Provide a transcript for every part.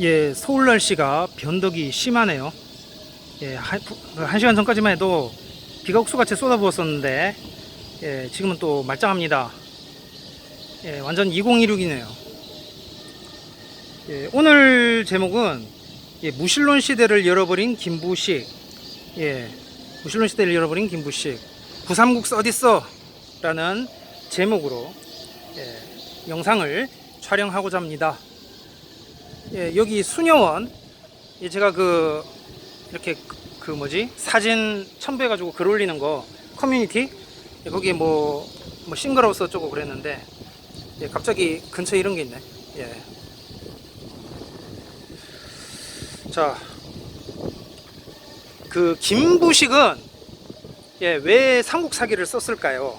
예, 서울 날씨가 변덕이 심하네요. 예, 한 시간 전까지만 해도 비가 옥수같이 쏟아부었었는데, 예, 지금은 또 말짱합니다. 예, 완전 2016이네요. 예, 오늘 제목은 예, 무신론 시대를 열어버린 김부식. 예, 무신론 시대를 열어버린 김부식. 936 어딨어? 라는 제목으로 예, 영상을 촬영하고자 합니다. 예, 여기 수녀원, 예, 제가 이렇게 사진 첨부해가지고 글 올리는 거, 커뮤니티, 예, 거기에 뭐 싱그러워서 어쩌고 그랬는데, 예, 갑자기 근처에 이런 게 있네. 예. 자, 김부식은, 예, 왜 삼국사기를 썼을까요?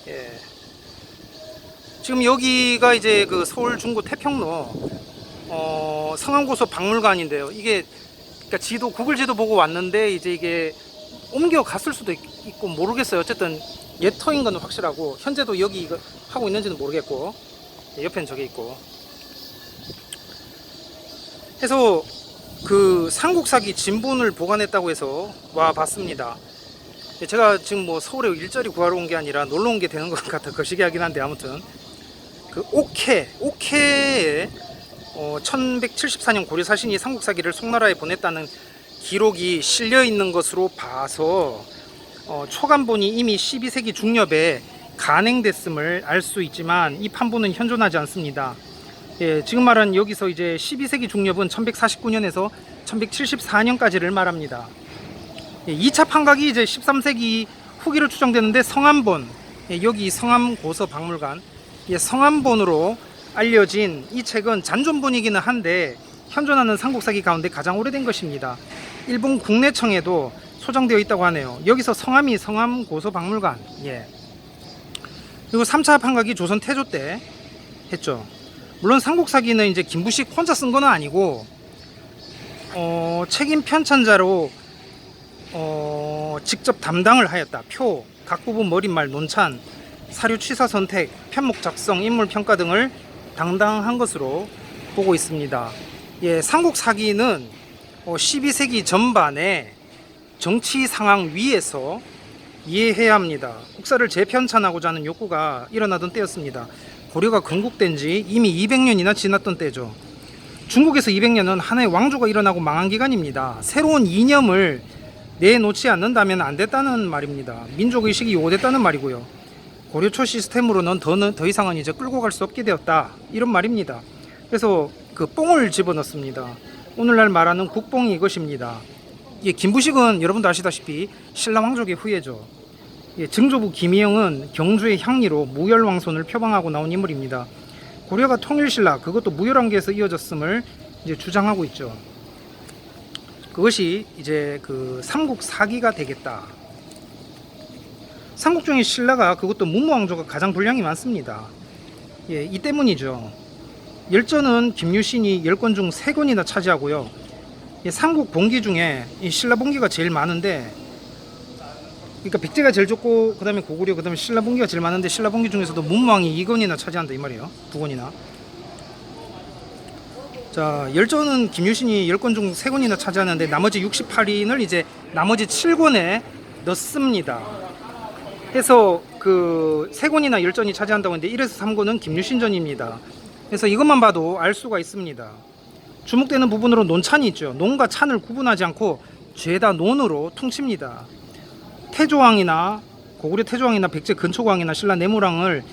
예. 지금 여기가 이제 서울 중구 태평로, 성암고서 박물관인데요. 이게, 그러니까 구글 지도 보고 왔는데, 이제 이게 옮겨갔을 수도 있고 모르겠어요. 어쨌든 예터인 건 확실하고, 현재도 여기 이거 하고 있는지는 모르겠고, 옆에는 저게 있고. 해서 삼국사기 진본을 보관했다고 해서 와 봤습니다. 제가 지금 서울에 일자리 구하러 온 게 아니라 놀러 온 게 되는 것 같아 거시기하긴 한데, 아무튼 옥해에 1174년 고려 사신이 삼국사기를 송나라에 보냈다는 기록이 실려 있는 것으로 봐서 초간본이 이미 12세기 중엽에 간행됐음을 알 수 있지만 이 판본은 현존하지 않습니다. 예, 지금 말한 여기서 이제 12세기 중엽은 1149년에서 1174년까지를 말합니다. 예, 2차 판각이 이제 13세기 후기로 추정되는데 성암본, 예, 여기 성암고서 박물관, 예, 성암본으로 알려진 이 책은 잔존본이기는 한데 현존하는 삼국사기 가운데 가장 오래된 것입니다. 일본 국내청에도 소장되어 있다고 하네요. 여기서 성암이 성암고서 박물관. 예. 그리고 3차 판각이 조선 태조 때 했죠. 물론 삼국사기는 이제 김부식 혼자 쓴 건 아니고 책임 편찬자로 직접 담당을 하였다. 표, 각 부분 머릿말, 논찬, 사료 취사 선택, 편목 작성, 인물 평가 등을 담당한 것으로 보고 있습니다. 예, 삼국사기는 12세기 전반에 정치 상황 위에서 이해해야 합니다. 국사를 재편찬하고자 하는 욕구가 일어나던 때였습니다. 고려가 건국된 지 이미 200년이나 지났던 때죠. 중국에서 200년은 하나의 왕조가 일어나고 망한 기간입니다. 새로운 이념을 내놓지 않는다면 안 됐다는 말입니다. 민족의식이 요구됐다는 말이고요. 고려 초 시스템으로는 더 이상은 이제 끌고 갈 수 없게 되었다, 이런 말입니다. 그래서 뽕을 집어넣습니다. 오늘날 말하는 국뽕이 이것입니다. 예, 김부식은 여러분도 아시다시피 신라왕족의 후예죠. 예, 증조부 김희영은 경주의 향리로 무열왕손을 표방하고 나온 인물입니다. 고려가 통일신라, 그것도 무열왕계에서 이어졌음을 이제 주장하고 있죠. 그것이 이제 삼국사기가 되겠다. 삼국 중에 신라가, 그것도 문무왕조가 가장 분량이 많습니다. 예, 이 때문이죠. 열전은 김유신이 10권 중 3권이나 차지하고요. 예, 삼국 본기 중에 이 신라 본기가 제일 많은데, 그러니까 백제가 제일 적고 그 다음에 고구려, 그 다음에 신라 본기가 제일 많은데, 신라 본기 중에서도 문무왕이 2권이나 차지한다 이 말이에요. 2권이나. 자, 열전은 김유신이 10권 중 3권이나 차지하는데 나머지 68인을 이제 나머지 7권에 넣습니다. 해서 3권이나 열전이 차지한다고 했는데 1에서 3권은 김유신전입니다. 그래서 이것만 봐도 알 수가 있습니다. 주목되는 부분으로 논찬이 있죠. 논과 찬을 구분하지 않고 죄다 논으로 퉁칩니다. 태조왕이나 고구려 태조왕이나 백제 근초왕이나 신라 내무왕을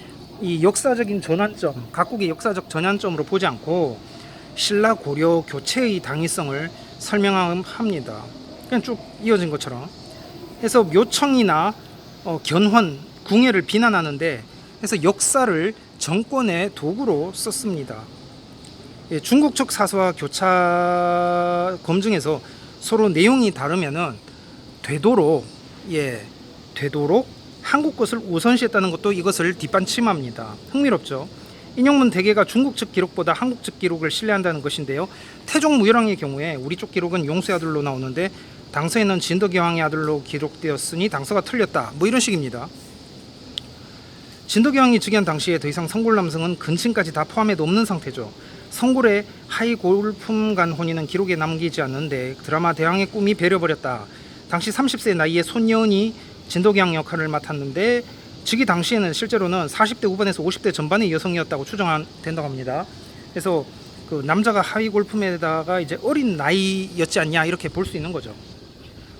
이 역사적인 전환점, 각국의 역사적 전환점으로 보지 않고 신라 고려 교체의 당위성을 설명합니다. 그냥 쭉 이어진 것처럼. 그래서 묘청이나 견훤, 궁예를 비난하는데, 그래서 역사를 정권의 도구로 썼습니다. 예, 중국 측 사서와 교차 검증에서 서로 내용이 다르면은 되도록 한국 것을 우선시했다는 것도 이것을 뒷받침합니다. 흥미롭죠. 인용문 대개가 중국 측 기록보다 한국 측 기록을 신뢰한다는 것인데요. 태종 무열왕의 경우에 우리 쪽 기록은 용수의 아들로 나오는데 당서에는 진덕여왕의 아들로 기록되었으니 당서가 틀렸다, 뭐 이런 식입니다. 진덕여왕이 즉위한 당시에 더 이상 성골남성은 근친까지 다 포함해도 없는 상태죠. 성골의 하이 골품 간 혼인은 기록에 남기지 않는데 드라마 대왕의 꿈이 배려버렸다. 당시 30세 나이에 손예은이 진도경 역할을 맡았는데 즉위 당시에는 실제로는 40대 후반에서 50대 전반의 여성이었다고 추정된다고 합니다. 그래서 그 남자가 하위 골품에다가 이제 어린 나이였지 않냐 이렇게 볼 수 있는 거죠.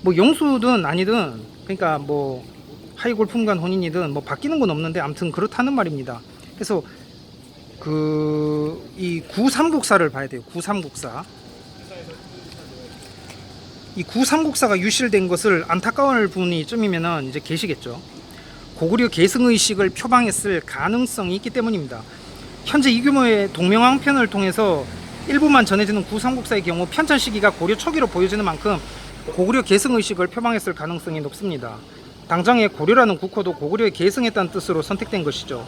뭐 영수든 아니든 그러니까 뭐 하위 골품 간 혼인이든 뭐 바뀌는 건 없는데 아무튼 그렇다는 말입니다. 그래서 이 구삼국사를 봐야 돼요. 구삼국사. 이 구삼국사가 유실된 것을 안타까울 분이쯤이면은 이제 계시겠죠. 고구려 계승의식을 표방했을 가능성이 있기 때문입니다. 현재 이 규모의 동명왕편을 통해서 일부만 전해지는 구삼국사의 경우 편찬 시기가 고려 초기로 보여지는 만큼 고구려 계승의식을 표방했을 가능성이 높습니다. 당장의 고려라는 국호도 고구려에 계승했다는 뜻으로 선택된 것이죠.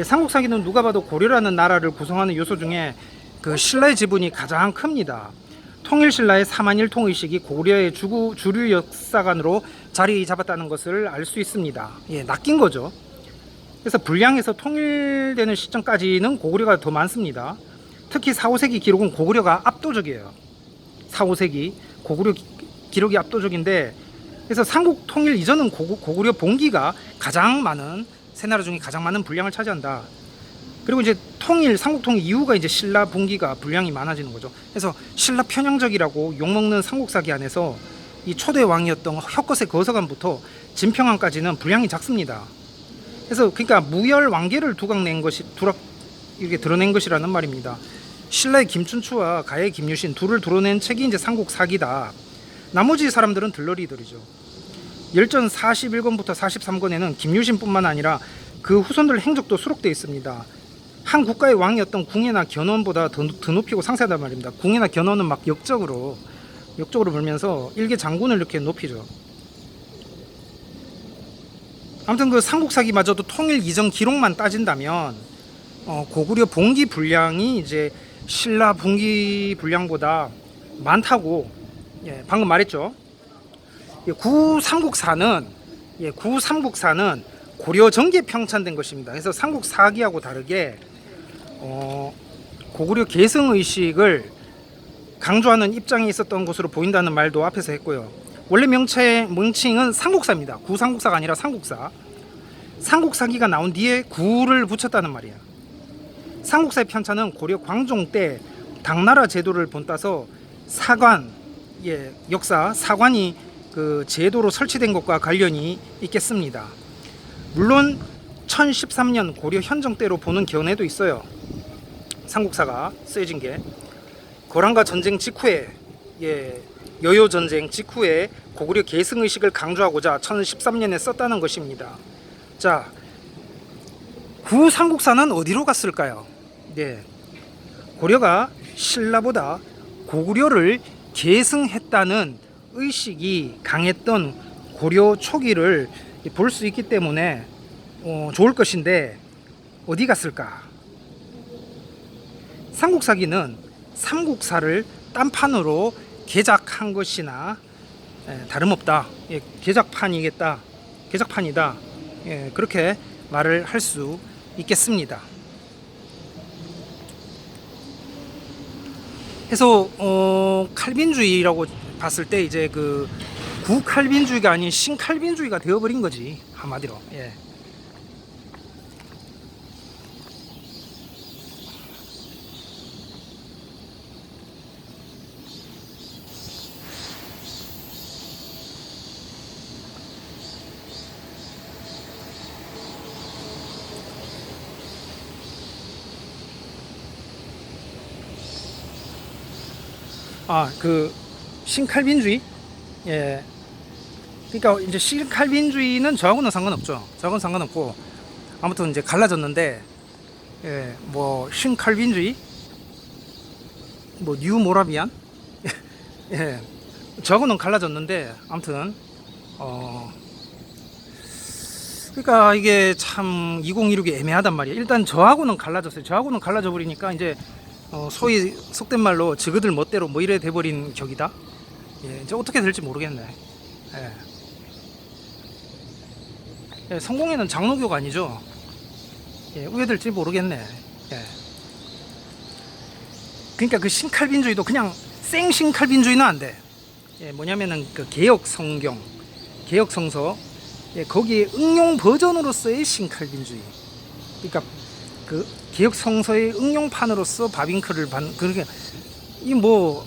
삼국사기는 누가 봐도 고려라는 나라를 구성하는 요소 중에 그 신라의 지분이 가장 큽니다. 통일신라의 사만일통의식이 고구려의 주류 역사관으로 자리 잡았다는 것을 알 수 있습니다. 낚인 거죠. 그래서 불량에서 통일되는 시점까지는 고구려가 더 많습니다. 특히 4, 5세기 기록은 고구려가 압도적이에요. 4, 5세기 고구려 기록이 압도적인데, 그래서 삼국 통일 이전은 고구려 봉기가 가장 많은 세 나라 중에 가장 많은 분량을 차지한다. 그리고 이제 삼국 통일 이후가 이제 신라 분기가 분량이 많아지는 거죠. 그래서 신라 편향적이라고 욕먹는 삼국사기 안에서 이 초대 왕이었던 혁거세 거서관부터 진평왕까지는 분량이 작습니다. 그래서 그러니까 무열 왕계를 이렇게 드러낸 것이라는 말입니다. 신라의 김춘추와 가야의 김유신 둘을 드러낸 책이 이제 삼국사기다. 나머지 사람들은 들러리들이죠. 열전 41권부터 43권에는 김유신뿐만 아니라 그 후손들 행적도 수록되어 있습니다. 한 국가의 왕이었던 궁예나 견훤보다 더 높이고 상세하단 말입니다. 궁예나 견훤은 막 역적으로 불면서 일개 장군을 이렇게 높이죠. 아무튼 그 삼국사기마저도 통일 이전 기록만 따진다면 고구려 봉기 분량이 이제 신라 봉기 분량보다 많다고 방금 말했죠. 구삼국사는 고려 전기에 편찬된 것입니다. 그래서 삼국사기하고 다르게 고구려 계승의식을 강조하는 입장에 있었던 것으로 보인다는 말도 앞에서 했고요. 원래 명칭은 삼국사입니다. 구삼국사가 아니라 삼국사. 삼국사기가 나온 뒤에 구를 붙였다는 말이에요. 삼국사의 편찬은 고려 광종 때 당나라 제도를 본따서 사관이 그 제도로 설치된 것과 관련이 있겠습니다. 물론 1013년 고려 현정 때로 보는 견해도 있어요. 삼국사가 쓰여진 게 거란과 전쟁 직후에 여요 전쟁 직후에 고구려 계승의식을 강조하고자 1013년에 썼다는 것입니다. 자, 구삼국사는 어디로 갔을까요? 고려가 신라보다 고구려를 계승했다는 의식이 강했던 고려 초기를 볼 수 있기 때문에 좋을 것인데 어디 갔을까? 삼국사기는 삼국사를 딴판으로 개작한 것이나 다름없다. 개작판이다. 그렇게 말을 할 수 있겠습니다. 그래서 칼빈주의라고 봤을 때 이제 그 구칼빈주의가 아닌 신칼빈주의가 되어버린 거지, 한마디로. 그 신칼빈주의? 그러니까 이제 신칼빈주의는 저하고는 상관없죠. 저하고는 상관없고 아무튼 이제 갈라졌는데 뭐 신칼빈주의, 뭐 뉴모라비안, 저하고는 갈라졌는데 아무튼 그러니까 이게 참 2016이 애매하단 말이에요. 일단 저하고는 갈라졌어요. 저하고는 갈라져 버리니까 이제 소위 속된 말로 지그들 멋대로 뭐 이래 돼버린 격이다. 이제 어떻게 될지 모르겠네. 성공회는 장로교가 아니죠. 어떻게 될지 모르겠네. 그러니까 그 신칼빈주의도 그냥 생 신칼빈주의는 안 돼. 예, 뭐냐면은 그 개혁 성경, 개혁 성서, 예, 거기에 응용 버전으로서의 신칼빈주의. 그러니까 그 개혁 성서의 응용판으로서 바빙크를 그렇게 이 뭐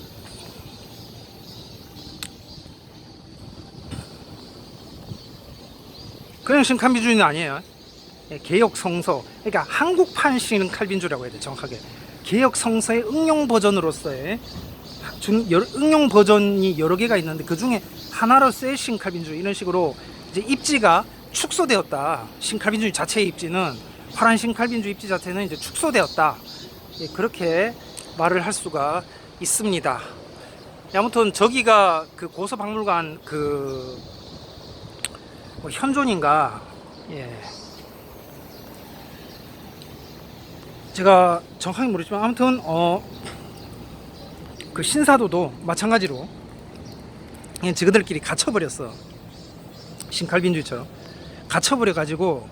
그냥 신칼빈주의는 아니에요. 예, 개혁 성서, 그러니까 한국판 신칼빈주의라고 해야 돼 정확하게. 개혁 성서의 응용 버전으로서의 응용 버전이 여러 개가 있는데 그 중에 하나로서의 신칼빈주의 이런 식으로 이제 입지가 축소되었다. 신칼빈주의 자체의 입지는 파란 신칼빈주의 입지 자체는 이제 축소되었다. 예, 그렇게 말을 할 수가 있습니다. 예, 아무튼 저기가 그 고서박물관 그 뭐 현존인가, 예, 제가 정확하게 모르지만 아무튼 그 신사도도 마찬가지로 그냥 저들끼리 갇혀버렸어. 신칼빈주의처럼 갇혀버려 가지고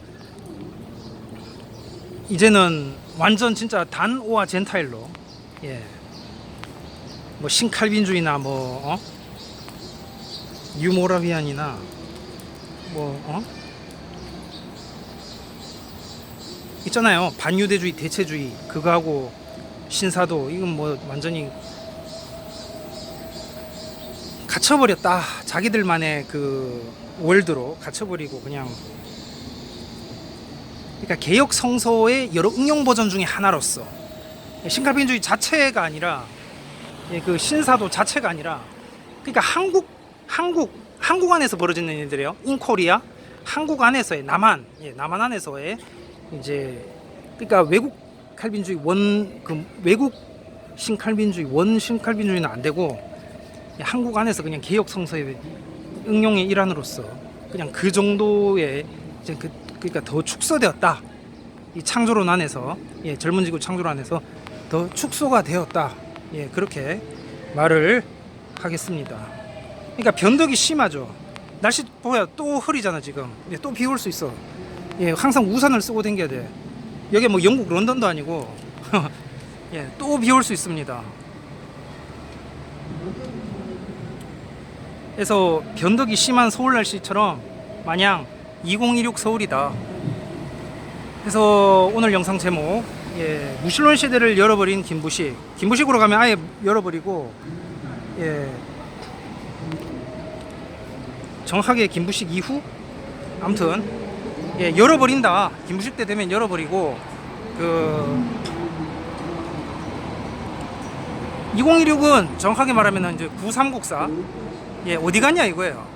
이제는 완전 진짜 단오와 젠타일로, 예, 뭐 신칼빈주의나 뭐 뉴모라비안이나 뭐 있잖아요. 반유대주의, 대체주의 그거하고 신사도 이건 뭐 완전히 갇혀버렸다. 자기들만의 그 월드로 갇혀버리고 그냥, 그러니까 개혁 성서의 여러 응용 버전 중에 하나로서 신칼빈주의 자체가 아니라, 예, 그 신사도 자체가 아니라, 그러니까 한국 안에서 벌어지는 일들이에요. 인코리아, 한국 안에서의 남한, 예, 남한 안에서의 이제, 그러니까 외국 칼빈주의 외국 신칼빈주의 원 신칼빈주의는 안 되고, 예, 한국 안에서 그냥 개혁 성서의 응용의 일환으로서 그냥 그 정도의 이제 그러니까 더 축소되었다. 이 창조론 안에서, 예, 젊은 지구 창조론 안에서 더 축소가 되었다. 예, 그렇게 말을 하겠습니다. 그러니까 변덕이 심하죠. 날씨 보여 또 흐리잖아 지금. 예, 또 비 올 수 있어. 예, 항상 우산을 쓰고 다녀야 돼. 여기 뭐 영국 런던도 아니고 예, 또 비 올 수 있습니다. 그래서 변덕이 심한 서울 날씨처럼 마냥 2016 서울이다. 그래서 오늘 영상 제목, 예, 무신론 시대를 열어버린 김부식으로 가면 아예 열어버리고, 예, 정확하게 김부식 이후, 아무튼, 예, 열어버린다. 김부식 때 되면 열어버리고, 그 2016은 정확하게 말하면 이제 구삼국사, 예, 어디 갔냐 이거예요.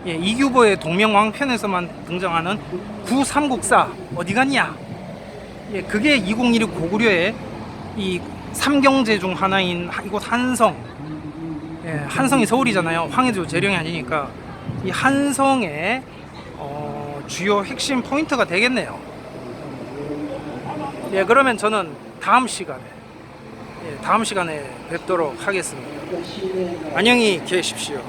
예, 이규보의 동명왕편에서만 등장하는 구삼국사 어디 갔냐. 예, 그게 2016 고구려의 이 삼경제 중 하나인 이곳 한성, 예, 한성이 서울이잖아요. 황해도 재령이 아니니까 이 한성의 주요 핵심 포인트가 되겠네요. 예, 그러면 저는 다음 시간에 뵙도록 하겠습니다. 안녕히 계십시오.